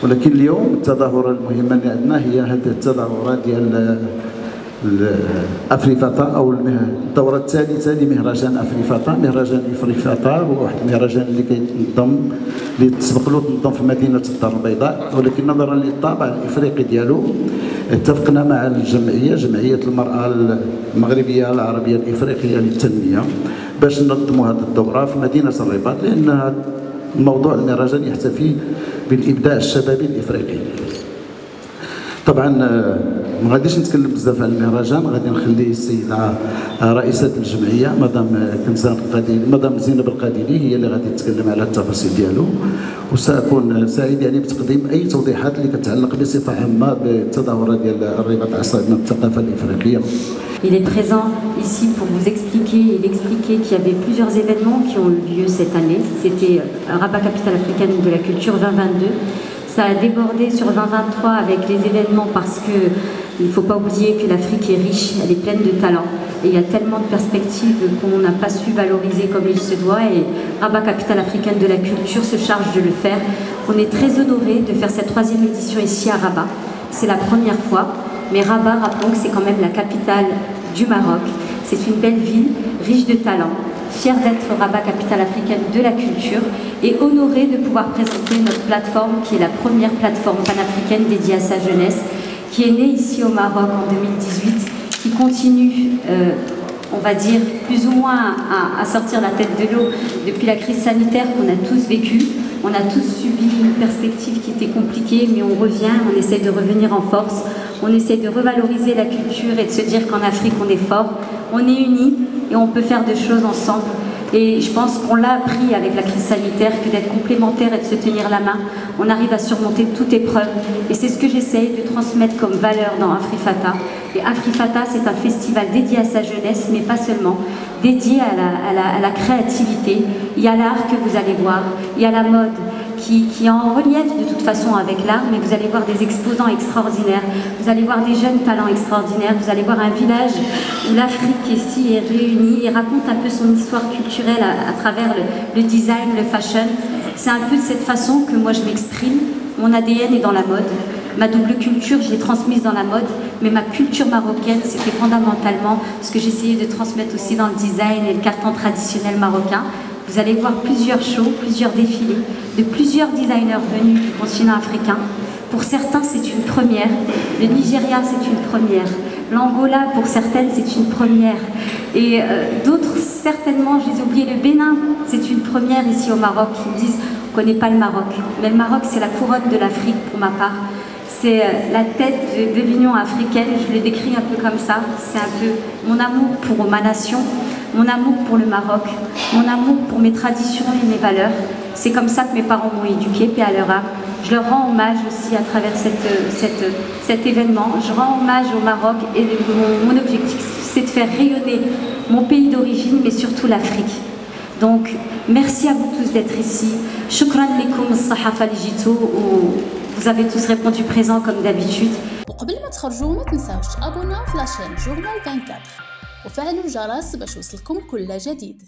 ولكن اليوم التظاهرة المهمة اللي عندنا هي هذه التظاهرة ديال افريفاتا او الدوره الثالثه لمهرجان افريفاتا. مهرجان افريفاتا هو واحد المهرجان اللي كيتنظم اللي تسبق له تنظم في مدينه الدار البيضاء، ولكن نظرا للطابع الافريقي ديالو اتفقنا مع جمعيه المراه المغربيه العربيه الافريقيه للتنميه باش ننظموا هذه الدوره في مدينه الرباط، لان موضوع المهرجان يحتفي بالابداع الشبابي الافريقي. طبعا ما غاديش نتكلم بزاف على المهرجان، غادي نخلي السيده رئيسه الجمعيه مدام زينب القاديلي هي اللي غادي تتكلم على التفاصيل ديالو، وساكون سعيد يعني بتقديم اي توضيحات اللي كتعلق بصفه عامه بالتظاهره ديال الرباط عصابنا الثقافه الافريقيه. Il est présent ici pour vous expliquer qu'il y avait plusieurs événements qui ont eu lieu cette année. C'était Rabat Capitale africaine de la culture 2022. Ça a débordé sur 2023 avec les événements parce qu'il ne faut pas oublier que l'Afrique est riche, elle est pleine de talents. Et il y a tellement de perspectives qu'on n'a pas su valoriser comme il se doit. Et Rabat Capitale africaine de la culture se charge de le faire. On est très honorés de faire cette 3e édition ici à Rabat. C'est la première fois. Mais Rabat, rappelons que c'est quand même la capitale du Maroc. C'est une belle ville, riche de talents, fière d'être Rabat, capitale africaine de la culture, et honorée de pouvoir présenter notre plateforme, qui est la première plateforme panafricaine dédiée à sa jeunesse, qui est née ici au Maroc en 2018, qui continue, on va dire, plus ou moins à sortir la tête de l'eau depuis la crise sanitaire qu'on a tous vécue. On a tous subi une perspective qui était compliquée, mais on revient, on essaie de revenir en force, on essaie de revaloriser la culture et de se dire qu'en Afrique on est fort, on est unis et on peut faire des choses ensemble. Et je pense qu'on l'a appris avec la crise sanitaire, que d'être complémentaire et de se tenir la main, on arrive à surmonter toute épreuve. Et c'est ce que j'essaye de transmettre comme valeur dans Afrifata. Et Afrifata, c'est un festival dédié à sa jeunesse, mais pas seulement, dédié à la créativité. Il y a l'art que vous allez voir, il y a la mode qui est en relief de toute façon avec l'art, mais vous allez voir des exposants extraordinaires, vous allez voir des jeunes talents extraordinaires, vous allez voir un village où l'Afrique ici est réunie et raconte un peu son histoire culturelle à travers le design, le fashion. C'est un peu de cette façon que moi je m'exprime. Mon ADN est dans la mode. Ma double culture, je l'ai transmise dans la mode, mais ma culture marocaine, c'était fondamentalement ce que j'essayais de transmettre aussi dans le design et le carton traditionnel marocain. Vous allez voir plusieurs shows, plusieurs défilés de plusieurs designers venus du continent africain. Pour certains, c'est une première. Le Nigeria, c'est une première. L'Angola, pour certaines, c'est une première. Et d'autres, certainement, je les ai oubliés, le Bénin, c'est une première ici au Maroc. Ils me disent, on ne connaît pas le Maroc. Mais le Maroc, c'est la couronne de l'Afrique pour ma part. C'est la tête de l'Union africaine, je le décris un peu comme ça. C'est un peu mon amour pour ma nation, mon amour pour le Maroc, mon amour pour mes traditions et mes valeurs. C'est comme ça que mes parents m'ont éduquée, paix à leur âme. Je leur rends hommage aussi à travers cet événement. Je rends hommage au Maroc et mon objectif, c'est de faire rayonner mon pays d'origine, mais surtout l'Afrique. Donc, merci à vous tous d'être ici. Shukran likoum as-sahafa li jitou. Vous avez tous répondu présent comme d'habitude. وقبل ما تخرجوا ما تنساوش تابوناو في لاشين جورنال 24 وفعلوا الجرس باش يوصلكم كل جديد.